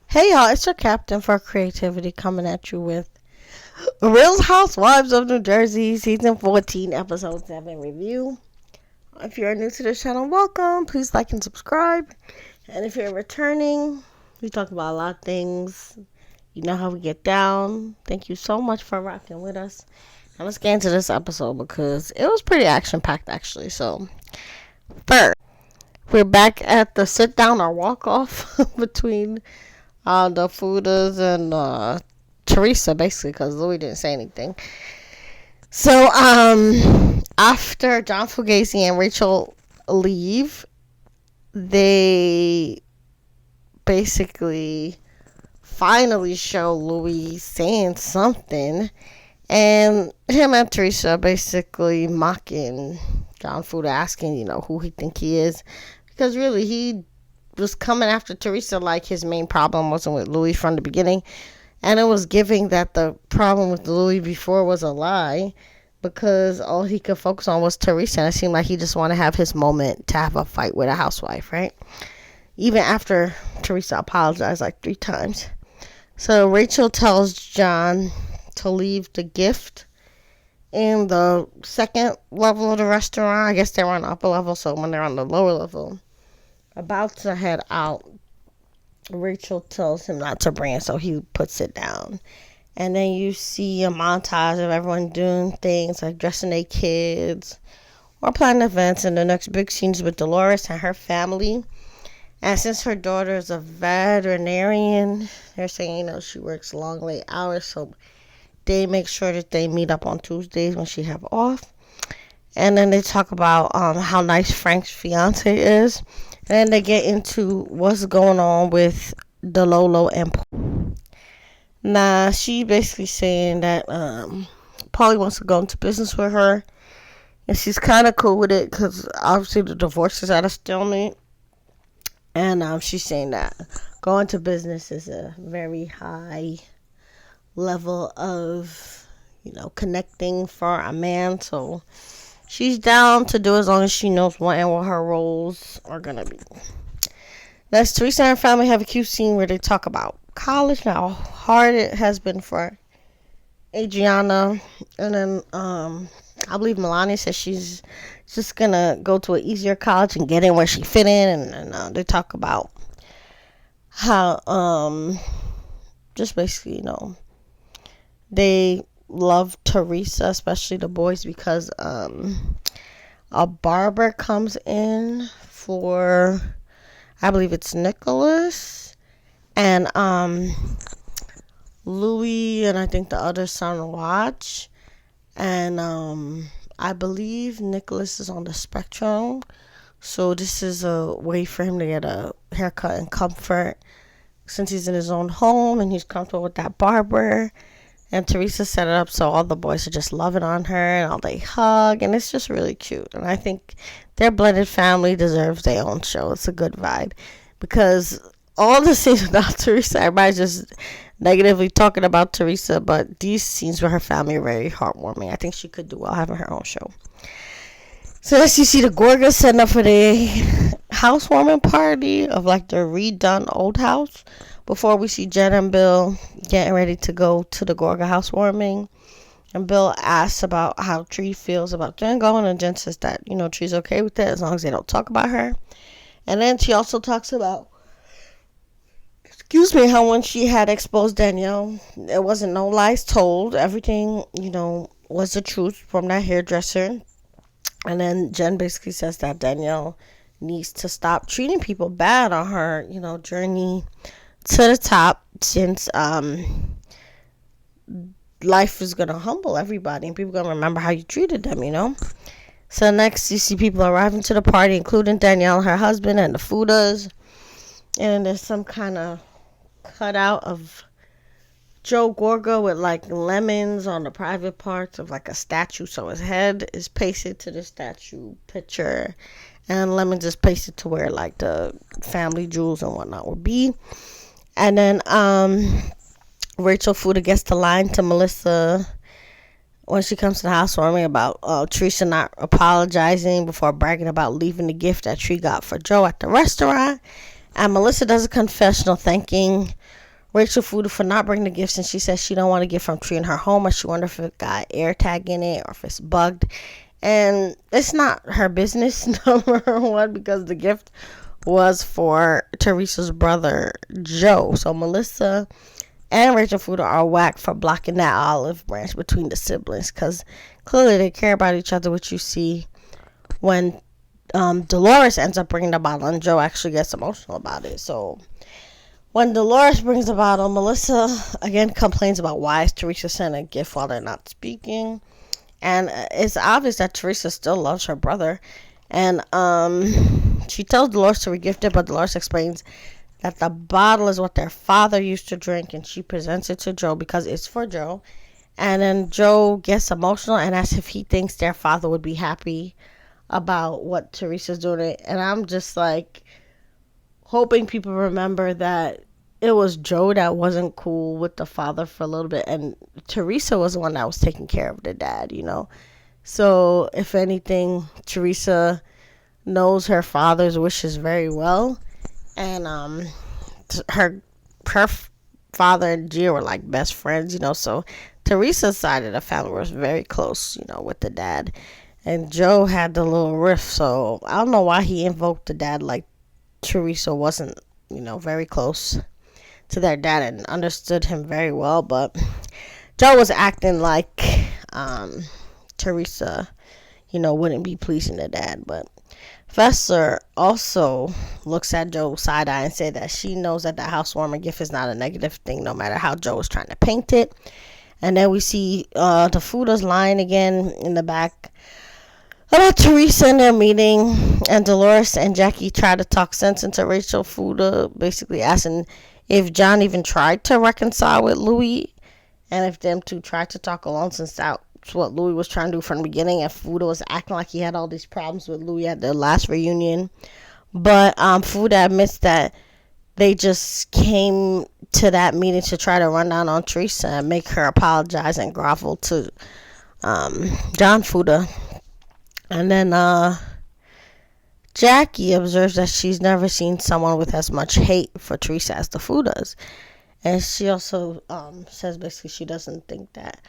Hey y'all, it's your captain for creativity coming at you with Real Housewives of New Jersey, season 14, episode 7 review. If you're new to this channel, welcome. Please like and subscribe. And if you're returning, we talk about a lot of things. You know how we get down. Thank you so much for rocking with us. And let's get into this episode because it was pretty action-packed actually. So, first, we're back at the sit-down or walk-off between the Fudas and Teresa, basically, because Louis didn't say anything. So, after John Fugazi and Rachel leave, they basically finally show Louis saying something, and him and Teresa basically mocking John Fuda, asking, who he think he is, because really he was coming after Teresa like his main problem wasn't with Louis from the beginning. And it was giving that the problem with Louis before was a lie because all he could focus on was Teresa. And it seemed like he just wanted to have his moment to have a fight with a housewife, right? Even after Teresa apologized like 3 times. So Rachel tells John to leave the gift in the second level of the restaurant. I guess they're on the upper level, so when they're on the lower level, about to head out, Rachel tells him not to bring it, so he puts it down. And then you see a montage of everyone doing things like dressing their kids or planning events. And the next big scene is with Dolores and her family. And since her daughter is a veterinarian, they're saying, she works long, late hours, so they make sure that they meet up on Tuesdays when she have off. And then they talk about how nice Frank's fiance is. And then they get into what's going on with DeLolo and Paul. Now, she basically saying that Paulie wants to go into business with her. And she's kind of cool with it because obviously the divorce is at a stalemate. And she's saying that going to business is a very high level of, connecting for a man. So she's down to do as long as she knows what and what her roles are going to be. Next, Teresa and her family have a cute scene where they talk about college and how hard it has been for Adriana. And then I believe Melania says she's just going to go to an easier college and get in where she fit in. And they talk about how just basically, they love Teresa, especially the boys, because a barber comes in for, I believe it's Nicholas, and Louis and I think the other son watch, and I believe Nicholas is on the spectrum, so this is a way for him to get a haircut and comfort since he's in his own home and he's comfortable with that barber. And Teresa set it up so all the boys are just loving on her and all they hug. And it's just really cute. And I think their blended family deserves their own show. It's a good vibe. Because all the scenes without Teresa, everybody's just negatively talking about Teresa. But these scenes with her family are very heartwarming. I think she could do well having her own show. So as you see the Gorgas setting up for the housewarming party of like the redone old house. Before we see Jen and Bill getting ready to go to the Gorga housewarming. And Bill asks about how Tree feels about Jen going. And Jen says that, Tree's okay with it as long as they don't talk about her. And then she also talks about, how when she had exposed Danielle, there wasn't no lies told. Everything, was the truth from that hairdresser. And then Jen basically says that Danielle needs to stop treating people bad on her, journey to the top, since life is going to humble everybody and people going to remember how you treated them, So next you see people arriving to the party, including Danielle, her husband, and the Fudas. And there's some kind of cutout of Joe Gorga with like lemons on the private parts of like a statue. So his head is pasted to the statue picture and lemons is pasted to where like the family jewels and whatnot would be. And then Rachel Fuda gets the line to Melissa when she comes to the housewarming about Teresa not apologizing before bragging about leaving the gift that Tree got for Joe at the restaurant. And Melissa does a confessional thanking Rachel Fuda for not bringing the gifts, and she says she don't want a gift from Tree in her home, or she wonders if it got air tag in it or if it's bugged. And it's not her business, number one, because the gift was for Teresa's brother Joe. So Melissa and Rachel Fuda are whack for blocking that olive branch between the siblings, because clearly they care about each other, which you see when Dolores ends up bringing the bottle and Joe actually gets emotional about it. So when Dolores brings the bottle, Melissa again complains about why is Teresa sending a gift while they're not speaking. And it's obvious that Teresa still loves her brother. And she tells Dolores to regift it, but Dolores explains that the bottle is what their father used to drink, and she presents it to Joe because it's for Joe. And then Joe gets emotional and asks if he thinks their father would be happy about what Teresa's doing. And I'm just like hoping people remember that it was Joe that wasn't cool with the father for a little bit, and Teresa was the one that was taking care of the dad, you know. So if anything, Teresa knows her father's wishes very well, and her father and Gia were like best friends, you know. So Teresa's side of the family was very close, you know, with the dad, and Joe had the little rift. So I don't know why he invoked the dad, like Teresa wasn't, you know, very close to their dad and understood him very well, but Joe was acting like Teresa, you know, wouldn't be pleasing the dad. But Fessler also looks at Joe's side eye and said that she knows that the housewarming gift is not a negative thing, no matter how Joe is trying to paint it. And then we see the Fudas lying again in the back about Teresa in their meeting, and Dolores and Jackie try to talk sense into Rachel Fuda, basically asking if John even tried to reconcile with Louis, and if them two tried to talk alone, since that's what Louis was trying to do from the beginning, and Fuda was acting like he had all these problems with Louis at their last reunion. But Fuda admits that they just came to that meeting to try to run down on Teresa and make her apologize and grovel to John Fuda. And then Jackie observes that she's never seen someone with as much hate for Teresa as the Fudas. And she also says basically she doesn't think that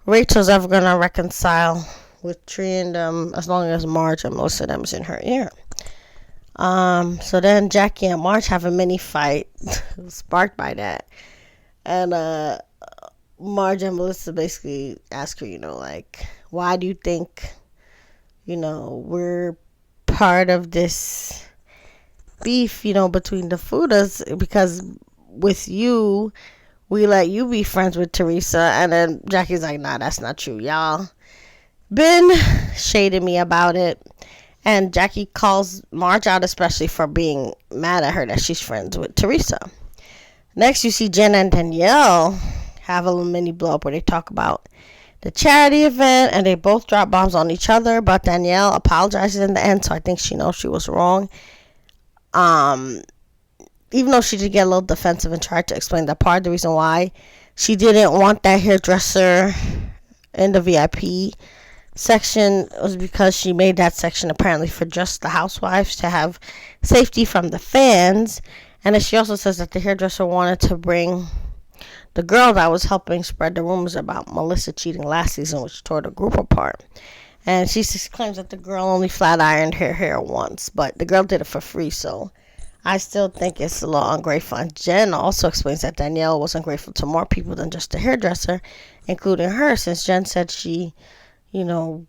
Rachel's ever going to reconcile with Tree and them as long as Marge and most of them is in her ear. So then Jackie and Marge have a mini fight sparked by that. And Marge and Melissa basically ask her, you know, like, why do you think, you know, we're part of this beef, you know, between the Fudas, because with you, we let you be friends with Teresa. And then Jackie's like, nah, that's not true. Y'all been shading me about it. And Jackie calls Marge out, especially for being mad at her that she's friends with Teresa. Next, you see Jen and Danielle have a little mini blow up where they talk about the charity event, and they both drop bombs on each other, but Danielle apologizes in the end, so I think she knows she was wrong. Even though she did get a little defensive and tried to explain that part of the reason why she didn't want that hairdresser in the VIP section was because she made that section apparently for just the housewives to have safety from the fans. And then she also says that the hairdresser wanted to bring the girl that was helping spread the rumors about Melissa cheating last season, which tore the group apart. And she claims that the girl only flat ironed her hair once, but the girl did it for free, so I still think it's a little ungrateful. And Jen also explains that Danielle was ungrateful to more people than just the hairdresser, including her, since Jen said she, you know,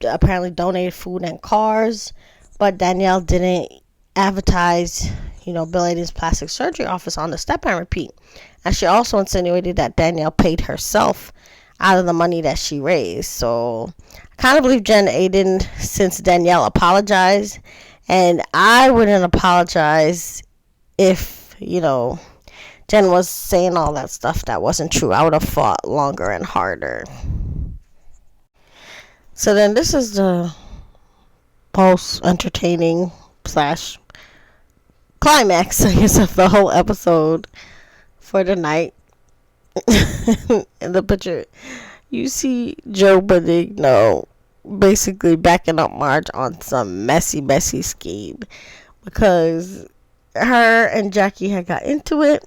apparently donated food and cars, but Danielle didn't advertise, you know, Bill Aiden's plastic surgery office on the Step and Repeat. And she also insinuated that Danielle paid herself out of the money that she raised. So I kind of believe Jen Aiden, since Danielle apologized. And I wouldn't apologize if, you know, Jen was saying all that stuff that wasn't true. I would have fought longer and harder. So then this is the most entertaining / climax, I guess, of the whole episode for the night. In the picture, you see Joe Benigno basically backing up Marge on some messy scheme, because her and Jackie had got into it.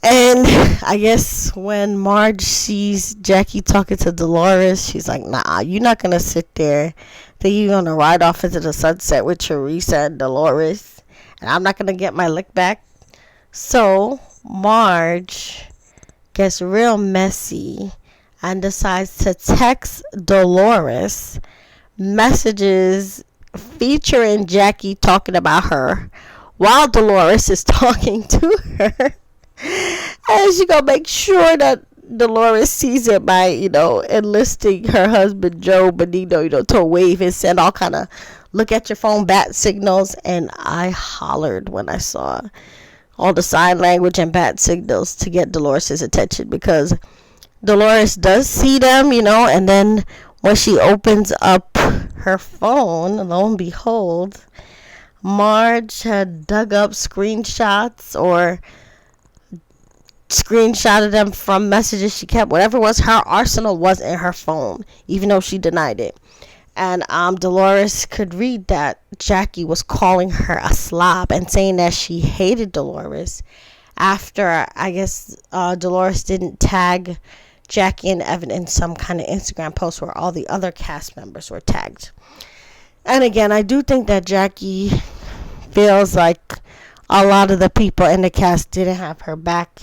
And I guess when Marge sees Jackie talking to Dolores, she's like, nah, you're not going to sit there. Then you're going to ride off into the sunset with Teresa and Dolores. And I'm not going to get my lick back. So Marge gets real messy and decides to text Dolores messages featuring Jackie talking about her while Dolores is talking to her. And she gonna make sure that Dolores sees it by, enlisting her husband Joe Benito, to wave and send all kind of look at your phone bat signals. And I hollered when I saw all the sign language and bat signals to get Dolores' attention, because Dolores does see them, and then when she opens up her phone, lo and behold, Marge had dug up screenshots or screenshotted them from messages she kept. Whatever it was, her arsenal was in her phone, even though she denied it. And Dolores could read that Jackie was calling her a slob and saying that she hated Dolores after, I guess, Dolores didn't tag Jackie and Evan in some kind of Instagram post where all the other cast members were tagged. And again, I do think that Jackie feels like a lot of the people in the cast didn't have her back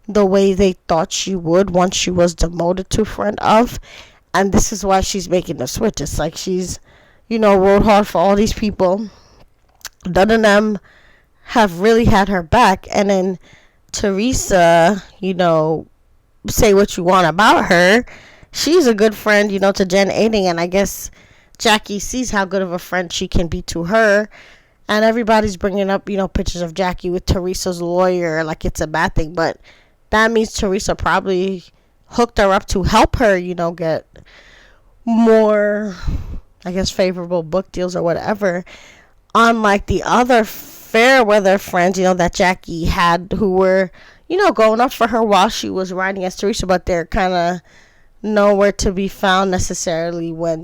the way they thought she would once she was demoted to friend of. And this is why she's making the switch. It's like she's, rode hard for all these people. None of them have really had her back. And then Teresa, say what you want about her. She's a good friend, to Jen Aiding. And I guess Jackie sees how good of a friend she can be to her. And everybody's bringing up, pictures of Jackie with Teresa's lawyer like it's a bad thing. But that means Teresa probably hooked her up to help her, get more, I guess, favorable book deals or whatever. Unlike the other fair weather friends, that Jackie had who were, going up for her while she was riding as Teresa, but they're kind of nowhere to be found necessarily when,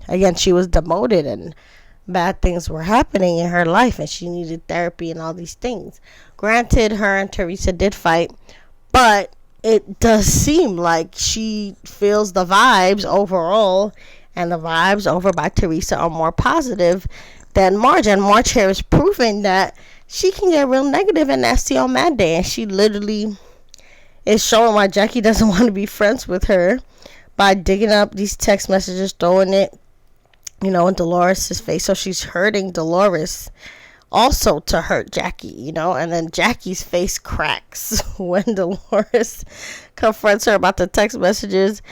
again, she was demoted and bad things were happening in her life and she needed therapy and all these things. Granted, her and Teresa did fight, but it does seem like she feels the vibes overall, and the vibes over by Teresa are more positive than Marge. And Marge here is proving that she can get real negative and nasty on Mad Day, and she literally is showing why Jackie doesn't want to be friends with her by digging up these text messages, throwing it, in Dolores' face. So she's hurting Dolores also to hurt Jackie, and then Jackie's face cracks when Dolores confronts her about the text messages,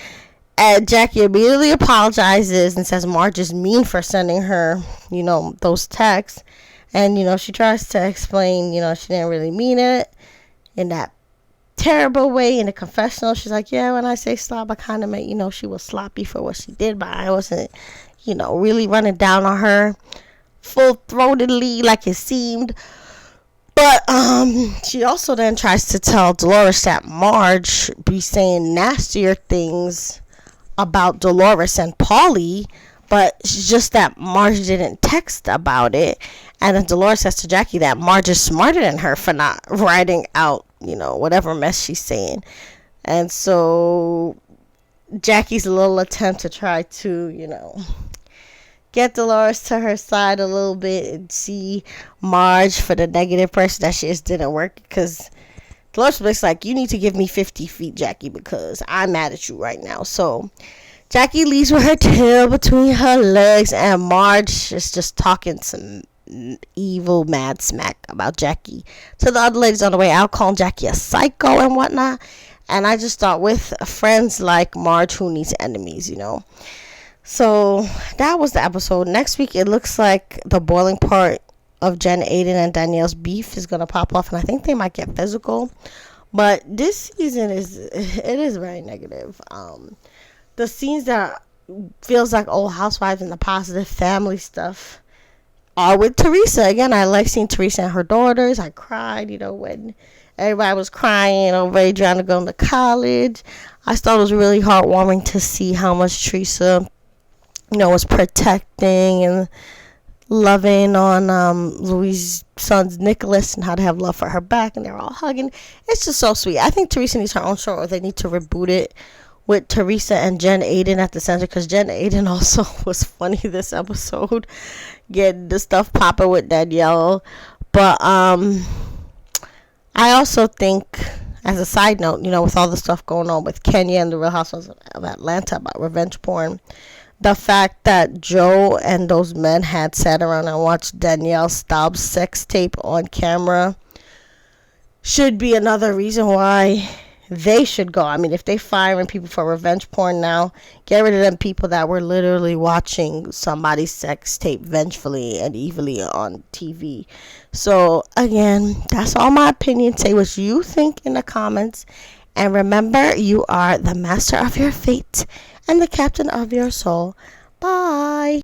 and Jackie immediately apologizes and says Marge is mean for sending her, those texts. And, she tries to explain, she didn't really mean it in that terrible way in the confessional. She's like, yeah, when I say slob, I kind of meant, she was sloppy for what she did, but I wasn't, really running down on her full-throatedly like it seemed. But she also then tries to tell Dolores that Marge be saying nastier things about Dolores and Paulie, but it's just that Marge didn't text about it. And then Dolores says to Jackie that Marge is smarter than her for not writing out, whatever mess she's saying. And so Jackie's little attempt to try to, get Dolores to her side a little bit and see Marge for the negative person that she is didn't work, because Dolores was like, you need to give me 50 feet, Jackie, because I'm mad at you right now. So Jackie leaves with her tail between her legs, and Marge is just talking some evil mad smack about Jackie to the other ladies on the way out, calling Jackie a psycho and whatnot. And I just thought, with friends like Marge, who needs enemies, So that was the episode. Next week, it looks like the boiling part of Jen Aiden and Danielle's beef is going to pop off, and I think they might get physical. But this season is very negative. The scenes that feels like old Housewives and the positive family stuff are with Teresa. Again, I like seeing Teresa and her daughters. I cried, when everybody was crying over Adriana going to college. I thought it was really heartwarming to see how much Teresa was protecting and loving on Louis' son's Nicholas and how to have love for her back, and they're all hugging. It's just so sweet. I think Teresa needs her own show, or they need to reboot it with Teresa and Jen Aiden at the center, because Jen Aiden also was funny this episode, getting the stuff popping with Danielle. But I also think, as a side note, with all the stuff going on with Kenya and the Real Housewives of Atlanta about revenge porn, the fact that Joe and those men had sat around and watched Danielle Staub's sex tape on camera should be another reason why they should go. I mean, if they firing people for revenge porn now, get rid of them people that were literally watching somebody's sex tape vengefully and evilly on TV. So, again, that's all my opinion. Say what you think in the comments. And remember, you are the master of your fate and the captain of your soul. Bye.